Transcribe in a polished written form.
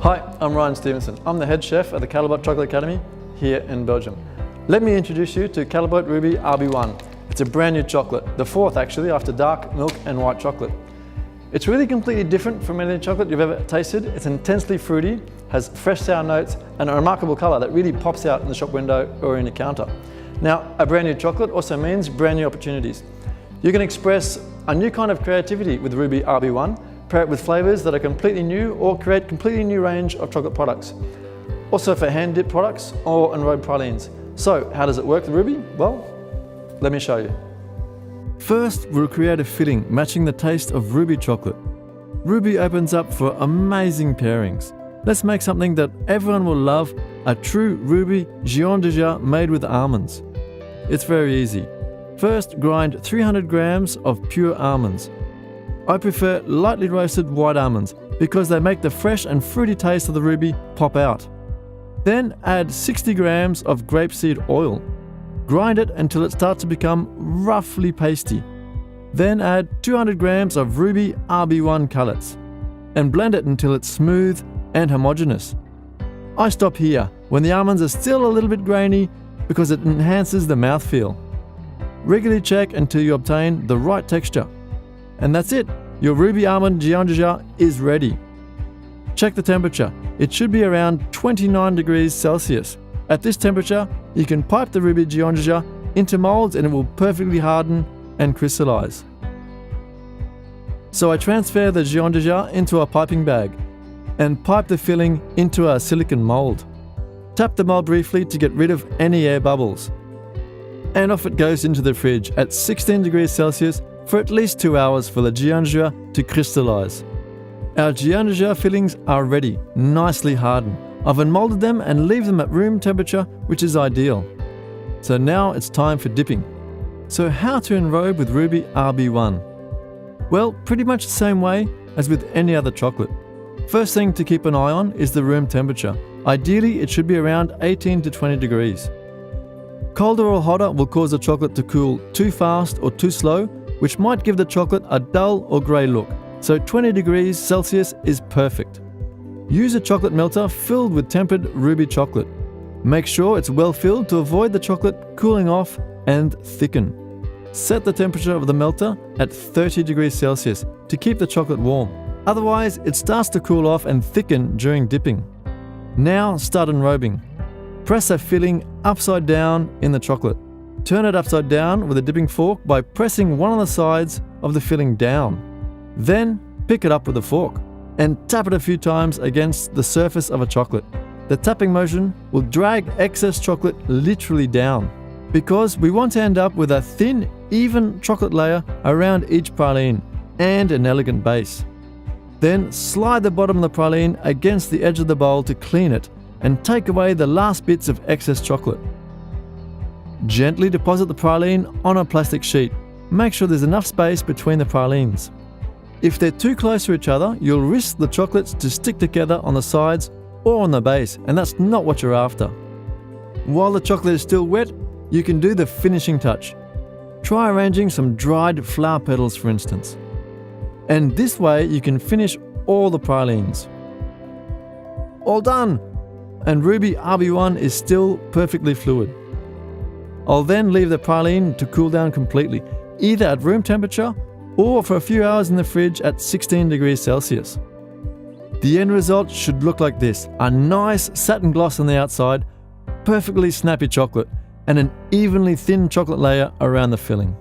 Hi, I'm Stevenson. I'm the head chef at the Callebaut Chocolate Academy here in Belgium. Let me introduce you to Callebaut Ruby RB1. It's a brand new chocolate, the fourth actually after dark milk and white chocolate. It's really completely different from any chocolate you've ever tasted. It's intensely fruity, has fresh sour notes and a remarkable colour that really pops out in the shop window or in your counter. Now, a brand new chocolate also means brand new opportunities. You can express a new kind of creativity with Ruby RB1, pair it with flavours that are completely new or create completely new range of chocolate products. Also for hand dipped products or enrobed pralines. So how does it work with Ruby? Well, let me show you. First, we'll create a filling matching the taste of Ruby chocolate. Ruby opens up for amazing pairings. Let's make something that everyone will love, a true Ruby gianduja made with almonds. It's very easy. First, grind 300 grams of pure almonds. I prefer lightly roasted white almonds because they make the fresh and fruity taste of the Ruby pop out. Then add 60 grams of grapeseed oil. Grind it until it starts to become roughly pasty. Then add 200 grams of Ruby RB1 cullets and blend it until it's smooth and homogeneous. I stop here when the almonds are still a little bit grainy because it enhances the mouthfeel. Regularly check until you obtain the right texture. And that's it, your Ruby Almond gianduja is ready. Check the temperature, it should be around 29 degrees Celsius. At this temperature, you can pipe the Ruby gianduja into molds and it will perfectly harden and crystallize. So I transfer the gianduja into a piping bag and pipe the filling into a silicone mold. Tap the mold briefly to get rid of any air bubbles. And off it goes into the fridge at 16 degrees Celsius for at least 2 hours for the gianduja to crystallize. Our gianduja fillings are ready, nicely hardened. I've unmolded them and leave them at room temperature, which is ideal. So now it's time for dipping. So how to enrobe with Ruby RB1? Well, pretty much the same way as with any other chocolate. First thing to keep an eye on is the room temperature. Ideally, it should be around 18 to 20 degrees. Colder or hotter will cause the chocolate to cool too fast or too slow, which might give the chocolate a dull or grey look. So 20 degrees Celsius is perfect. Use a chocolate melter filled with tempered Ruby chocolate. Make sure it's well filled to avoid the chocolate cooling off and thicken. Set the temperature of the melter at 30 degrees Celsius to keep the chocolate warm. Otherwise, it starts to cool off and thicken during dipping. Now start enrobing. Press a filling upside down in the chocolate. Turn it upside down with a dipping fork by pressing one of the sides of the filling down. Then pick it up with a fork and tap it a few times against the surface of a chocolate. The tapping motion will drag excess chocolate literally down because we want to end up with a thin, even chocolate layer around each praline and an elegant base. Then slide the bottom of the praline against the edge of the bowl to clean it and take away the last bits of excess chocolate. Gently deposit the praline on a plastic sheet. Make sure there's enough space between the pralines. If they're too close to each other, you'll risk the chocolates to stick together on the sides or on the base, and that's not what you're after. While the chocolate is still wet, you can do the finishing touch. Try arranging some dried flower petals, for instance. And this way you can finish all the pralines. All done! And Ruby RB1 is still perfectly fluid. I'll then leave the praline to cool down completely, either at room temperature or for a few hours in the fridge at 16 degrees Celsius. The end result should look like this: a nice satin gloss on the outside, perfectly snappy chocolate, and an evenly thin chocolate layer around the filling.